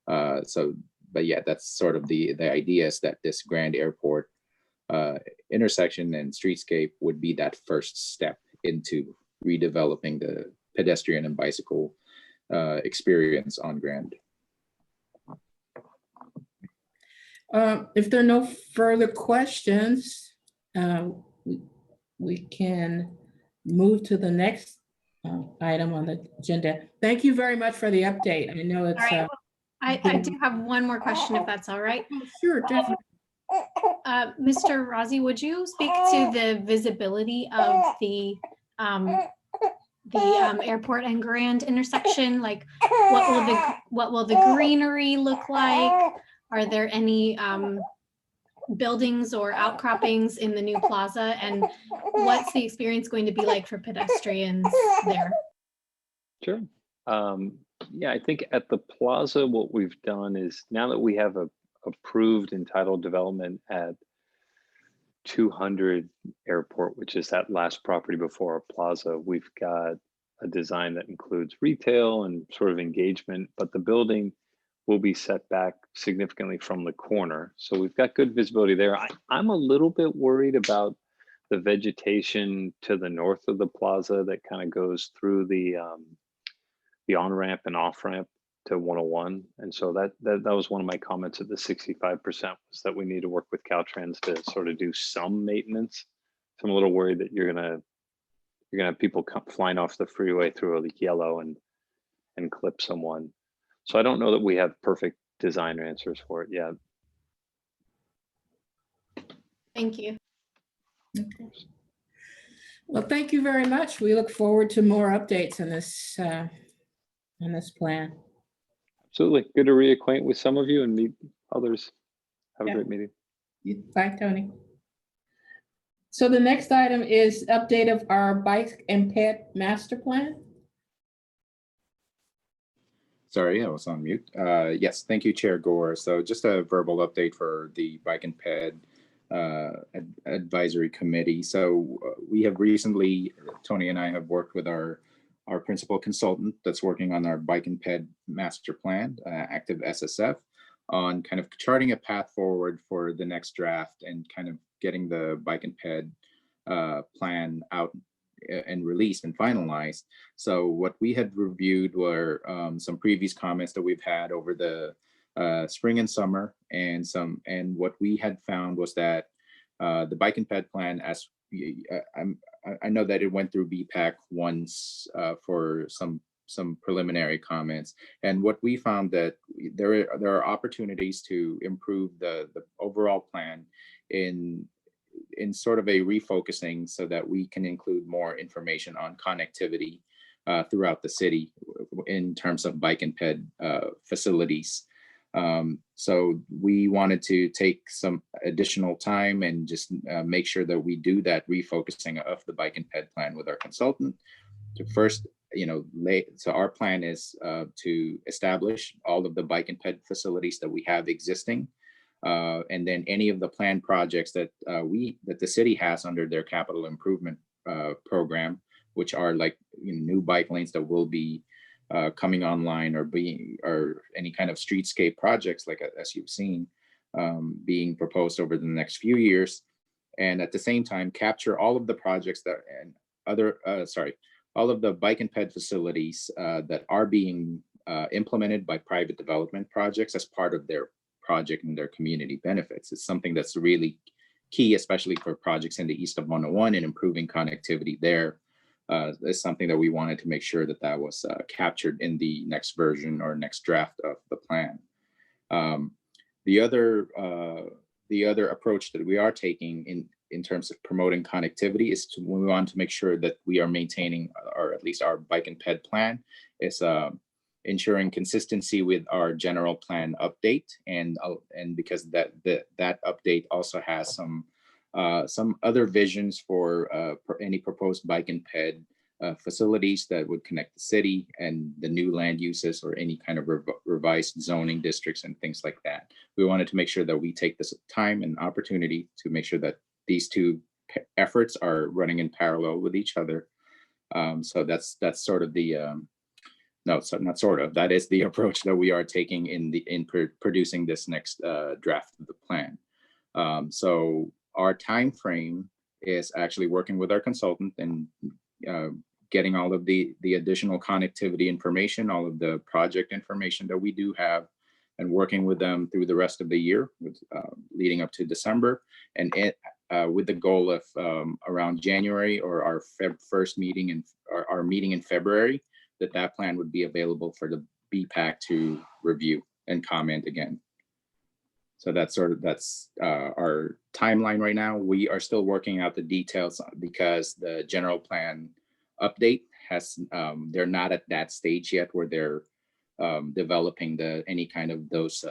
But yeah, that's sort of the idea, is that this Grand Airport intersection and streetscape would be that first step into redeveloping the pedestrian and bicycle experience on Grand. If there are no further questions, we can move to the next item on the agenda. Thank you very much for the update. I know it's. All right. I do have one more question, if that's all right. Sure, definitely. Mr. Razi, would you speak to the visibility of the airport and Grand intersection? Like, what will the greenery look like? Are there any buildings or outcroppings in the new plaza, and what's the experience going to be like for pedestrians there? Sure. Yeah, I think at the plaza, what we've done is, now that we have a approved entitled development at 200 Airport, which is that last property before our plaza, we've got a design that includes retail and sort of engagement, but the building will be set back significantly from the corner. So we've got good visibility there. I'm a little bit worried about the vegetation to the north of the plaza that kind of goes through the on-ramp and off-ramp to 101. And so that was one of my comments at the 65% was that we need to work with Caltrans to sort of do some maintenance. So I'm a little worried that you're gonna have people flying off the freeway through a yellow and clip someone. So I don't know that we have perfect design answers for it yet. Thank you. Okay. Well, thank you very much. We look forward to more updates on this plan. Absolutely. Good to reacquaint with some of you and meet others. Have a Yeah. great meeting. Bye, Tony. So the next item is update of our bike and ped master plan. Sorry, I was on mute. Yes, thank you, Chair Gore. So just a verbal update for the Bike and Ped Advisory Committee. So we have recently, Tony and I have worked with our principal consultant that's working on our Bike and Ped Master Plan, Active SSF, on kind of charting a path forward for the next draft and kind of getting the Bike and Ped plan out and released and finalized. So what we had reviewed were some previous comments that we've had over the spring and summer, and what we had found was that the Bike and Ped plan, as I know that it went through BPAC once for some preliminary comments, and what we found that there are opportunities to improve the overall plan in sort of a refocusing so that we can include more information on connectivity throughout the city in terms of bike and ped facilities. So we wanted to take some additional time and just make sure that we do that refocusing of the bike and ped plan with our consultant to first, so our plan is to establish all of the bike and ped facilities that we have existing. And then any of the planned projects that the city has under their capital improvement program, which are like new bike lanes that will be coming online or any kind of streetscape projects, like as you've seen, being proposed over the next few years, and at the same time capture all of the projects all of the bike and ped facilities that are being implemented by private development projects as part of their project and their community benefits. It's something that's really key, especially for projects in the east of 101 and improving connectivity there. Is something that we wanted to make sure that was captured in the next version or next draft of the plan. The other approach that we are taking in terms of promoting connectivity is we want to make sure that we are maintaining, or at least our bike and ped plan is ensuring consistency with our general plan update, and because that update also has some other visions for any proposed bike and ped facilities that would connect the city and the new land uses or any kind of revised zoning districts and things like that. We wanted to make sure that we take this time and opportunity to make sure that these two efforts are running in parallel with each other. So that's sort of the no, so not sort of. That is the approach that we are taking in producing this next draft of the plan. So our time frame is actually working with our consultant and getting all of the additional connectivity information, all of the project information that we do have, and working with them through the rest of the year, leading up to December, and with the goal of around January or our first meeting and our meeting in February, that plan would be available for the BPAC to review and comment again. So that's our timeline right now. We are still working out the details because the general plan update they're not at that stage yet where they're developing any kind of those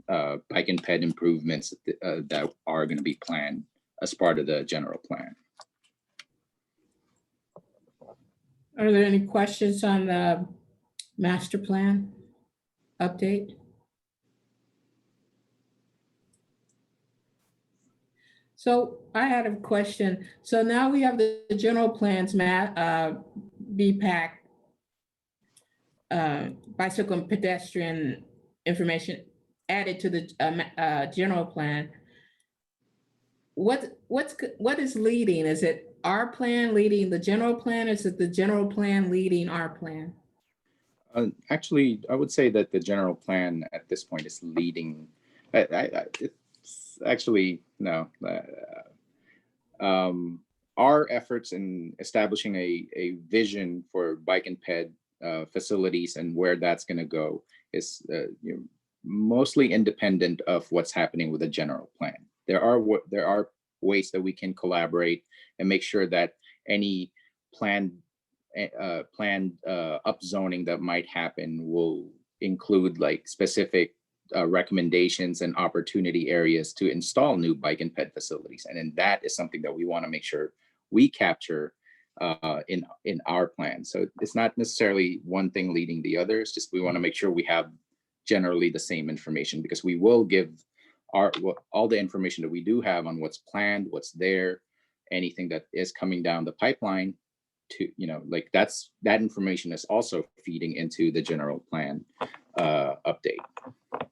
bike and ped improvements that are going to be planned as part of the general plan. Are there any questions on the master plan update? So I had a question. So now we have the general plans, BPAC, bicycle and pedestrian information added to the general plan. What is leading? Is it our plan leading the general plan? Or is it the general plan leading our plan? Actually, I would say that the general plan at this point is leading. It's actually no. Our efforts in establishing a vision for bike and ped facilities and where that's going to go is mostly independent of what's happening with the general plan. There are ways that we can collaborate and make sure that any planned upzoning that might happen will include like specific recommendations and opportunity areas to install new bike and ped facilities. And then that is something that we want to make sure we capture in our plan. So it's not necessarily one thing leading the other. It's just we want to make sure we have generally the same information, because we will give all the information that we do have on what's planned, what's there, anything that is coming down the pipeline to, like that information is also feeding into the general plan update.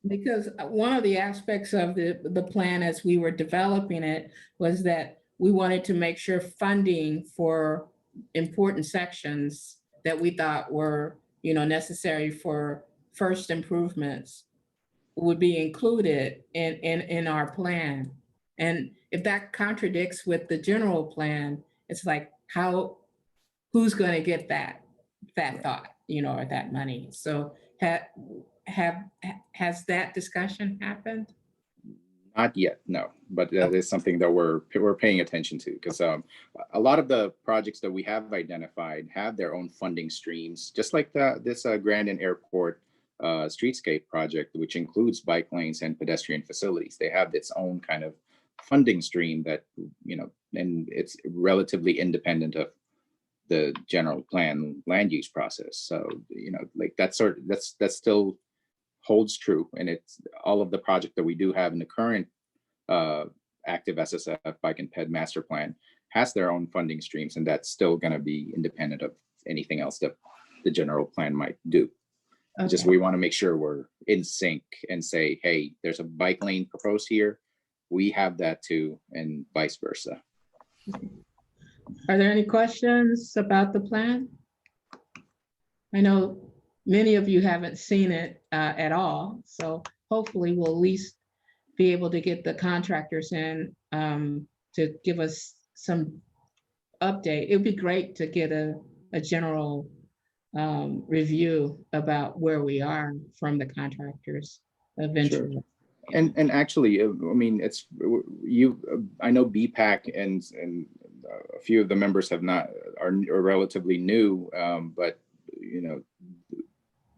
Because one of the aspects of the plan as we were developing it was that we wanted to make sure funding for important sections that we thought were, necessary for first improvements would be included in our plan. And if that contradicts with the general plan, it's like, who's going to get that thought, or that money? So has that discussion happened? Not yet, no, but that is something that we're paying attention to, because a lot of the projects that we have identified have their own funding streams, just like this Grandin Airport streetscape project, which includes bike lanes and pedestrian facilities. They have its own kind of funding stream that, and it's relatively independent of the general plan land use process. So, like that still holds true. And it's all of the project that we do have in the current active SSF bike and ped master plan has their own funding streams, and that's still going to be independent of anything else that the general plan might do. Okay. Just we want to make sure we're in sync and say, hey, there's a bike lane proposed here. We have that too, and vice versa. Are there any questions about the plan? I know many of you haven't seen it at all, so hopefully we'll at least be able to get the contractors in to give us some update. It'd be great to get a general review about where we are from the contractors eventually. Sure. And actually, I mean, it's I know BPAC and a few of the members are relatively new, but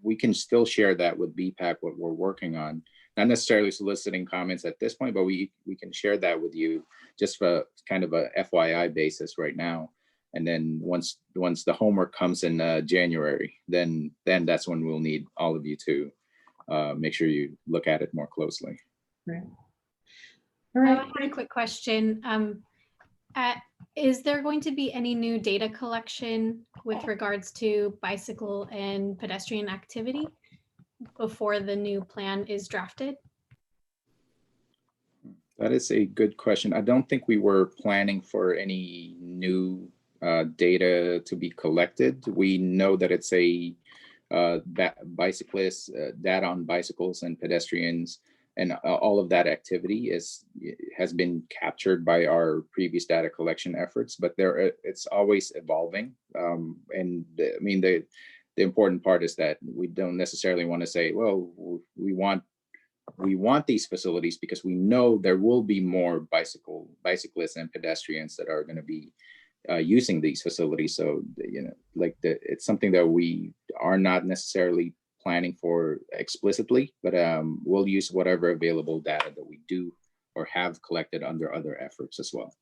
we can still share that with BPAC, what we're working on. Not necessarily soliciting comments at this point, but we can share that with you just for kind of a FYI basis right now. And then once the homework comes in January, then that's when we'll need all of you to make sure you look at it more closely. Right. All right. I had a quick question. Is there going to be any new data collection with regards to bicycle and pedestrian activity before the new plan is drafted? That is a good question. I don't think we were planning for any new data to be collected. We know that it's a bicyclists, data on bicycles and pedestrians, and all of that activity has been captured by our previous data collection efforts, but it's always evolving. And I mean, the important part is that we don't necessarily want to say, well, we want these facilities because we know there will be more bicyclists and pedestrians that are going to be using these facilities. So, it's something that we are not necessarily planning for explicitly, but we'll use whatever available data that we do or have collected under other efforts as well.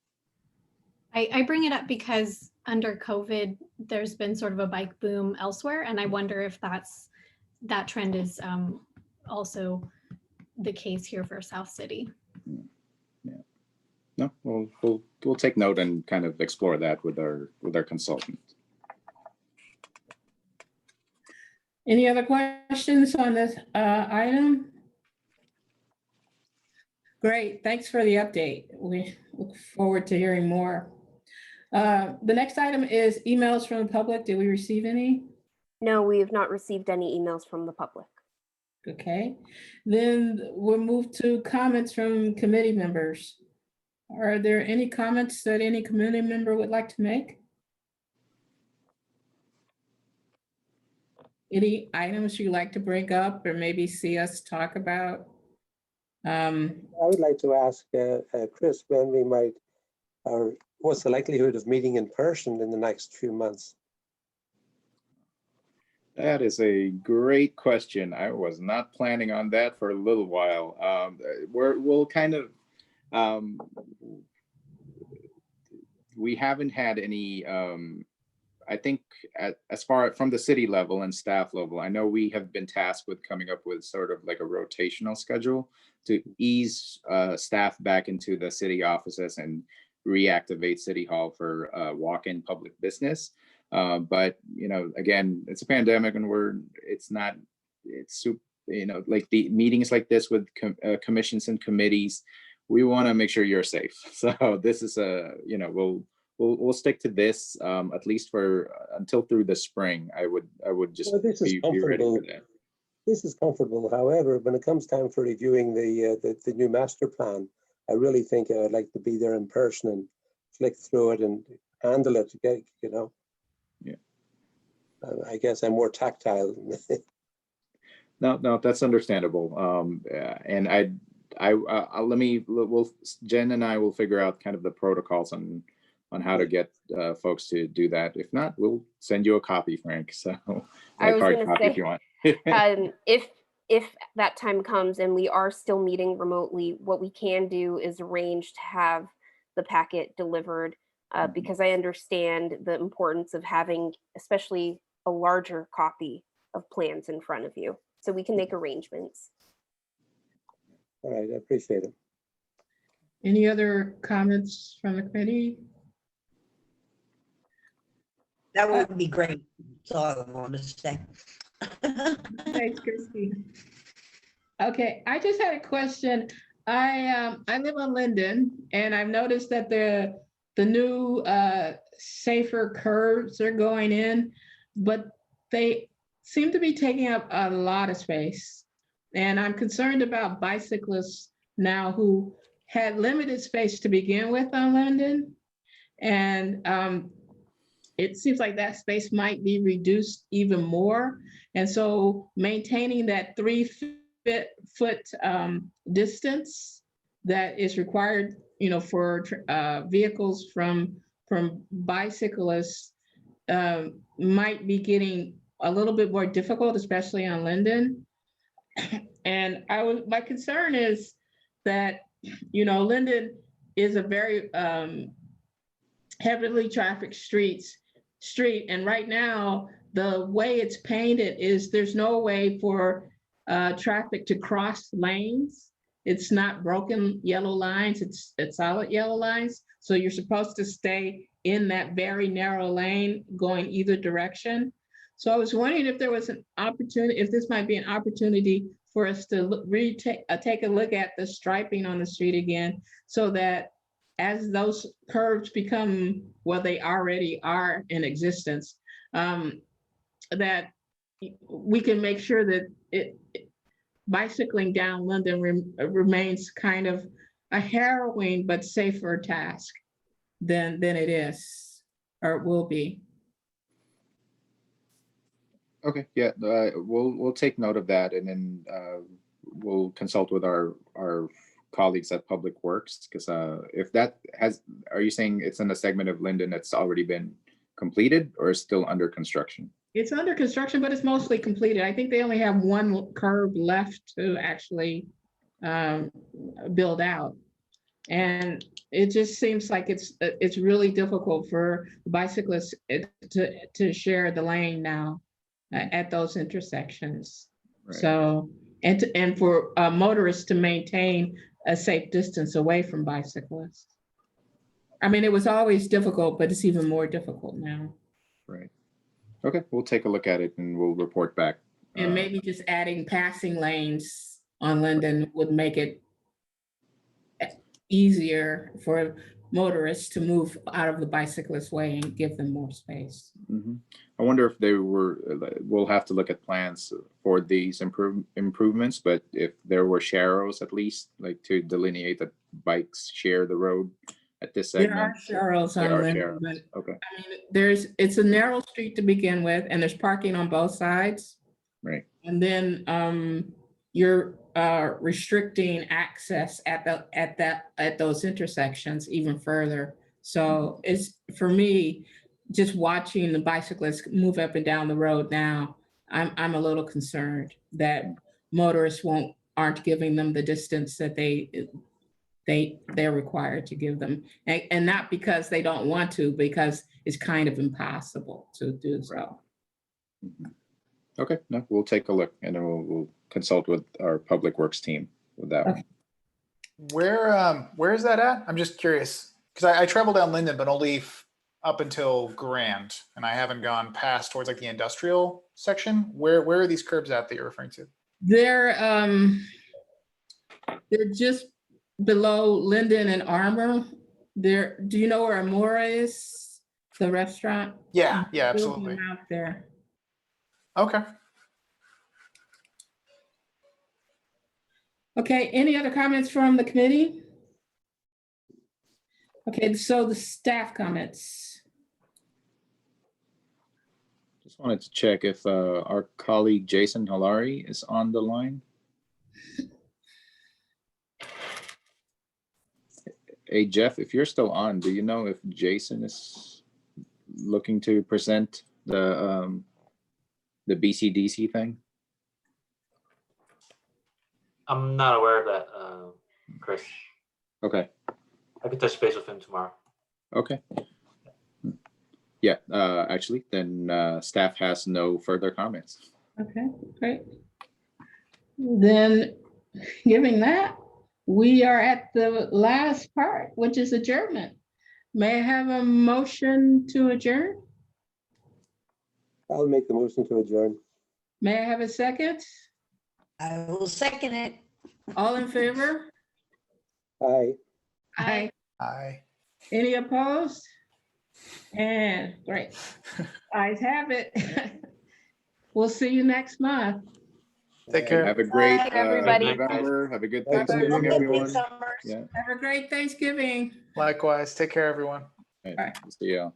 I bring it up because under COVID, there's been sort of a bike boom elsewhere, and I wonder if that trend is also the case here for South City. Yeah. No, we'll take note and kind of explore that with our consultant. Any other questions on this item? Great, thanks for the update. We look forward to hearing more. The next item is emails from the public. Did we receive any? No, we have not received any emails from the public. Okay, then we'll move to comments from committee members. Are there any comments that any committee member would like to make? Any items you'd like to bring up or maybe see us talk about? I would like to ask Chris when we might, or what's the likelihood of meeting in person in the next few months? That is a great question. I was not planning on that for a little while. We'll kind of, we haven't had any, I think as far from the city level and staff level, I know we have been tasked with coming up with sort of like a rotational schedule to ease staff back into the city offices and reactivate City Hall for walk-in public business. But you know, again, it's a pandemic, and like the meetings like this with commissions and committees, we want to make sure you're safe. So this is we'll stick to this at least for until through the spring. I would just be ready for that. This is comfortable. However, when it comes time for reviewing the new master plan, I really think I would like to be there in person and flick through it and handle it. You know. Yeah. I guess I'm more tactile. No, that's understandable. And Jen and I will figure out kind of the protocols on how to get folks to do that. If not, we'll send you a copy, Frank. So I was hard going to copy say, if you want. if that time comes and we are still meeting remotely, what we can do is arrange to have the packet delivered, because I understand the importance of having, especially a larger copy of plans in front of you, so we can make arrangements. All right, I appreciate it. Any other comments from the committee? That would be great. That's all I wanted to say. Thanks, Christy. Okay, I just had a question. I live on Linden, and I've noticed that the new safer curbs are going in, but they seem to be taking up a lot of space. And I'm concerned about bicyclists now who had limited space to begin with on Linden. And it seems like that space might be reduced even more. And so maintaining that 3-foot distance that is required, for vehicles from bicyclists might be getting a little bit more difficult, especially on Linden. And my concern is that, Linden is a very heavily trafficked street. And right now, the way it's painted is there's no way for traffic to cross lanes. It's not broken yellow lines, it's solid yellow lines. So you're supposed to stay in that very narrow lane going either direction. So I was wondering if there was an opportunity, if this might be an opportunity for us to take a look at the striping on the street again, so that as those curves become, well, they already are in existence, that we can make sure that bicycling down Linden remains kind of a harrowing but safer task than it is, or it will be. Okay, yeah, we'll take note of that, and then we'll consult with our colleagues at Public Works, because if that are you saying it's in a segment of Linden that's already been completed or is still under construction? It's under construction, but it's mostly completed. I think they only have one curve left to actually build out. And it just seems like it's really difficult for bicyclists to share the lane now at those intersections. Right. So, and for motorists to maintain a safe distance away from bicyclists. I mean, it was always difficult, but it's even more difficult now. Right. Okay, we'll take a look at it and we'll report back. And maybe just adding passing lanes on Linden would make it easier for motorists to move out of the bicyclist way and give them more space. I wonder if they were, we'll have to look at plans for these improvements, but if there were sharrows at least, like to delineate that bikes share the road at this segment. There are sharrows There on are Linden, sharrows. but Okay, I mean, it's a narrow street to begin with, and there's parking on both sides. right. And then you're restricting access at those intersections even further. So it's, for me, just watching the bicyclists move up and down the road now, I'm a little concerned that motorists aren't giving them the distance that they're required to give them, and not because they don't want to, because it's kind of impossible to do so. Okay, no, we'll take a look and then we'll consult with our public works team with that one. Where is that at? I'm just curious because I travel down Linden, but only up until Grand, and I haven't gone past towards like the industrial section. Where are these curbs at that you're referring to? They're just below Linden and Armour. Do you know where Amora is? The restaurant? Yeah, absolutely. Out there. Okay. Okay, any other comments from the committee? Okay, so the staff comments. Just wanted to check if our colleague Jason Halari is on the line. Hey, Jeff, if you're still on, do you know if Jason is looking to present the BCDC thing? I'm not aware of that, Chris. Okay. I can touch base with him tomorrow. Okay. Yeah, actually, then staff has no further comments. Okay, great. Then, given that, we are at the last part, which is adjournment. May I have a motion to adjourn? I'll make the motion to adjourn. May I have a second? I will second it. All in favor? Aye. Aye. Aye. Any opposed? And great. Ayes have it. We'll see you next month. Take care. Have a great Bye, everybody. November. Have a good Bye. Thanksgiving, everyone. Summers. Yeah. Have a great Thanksgiving. Likewise. Take care, everyone. All Bye. right. See y'all.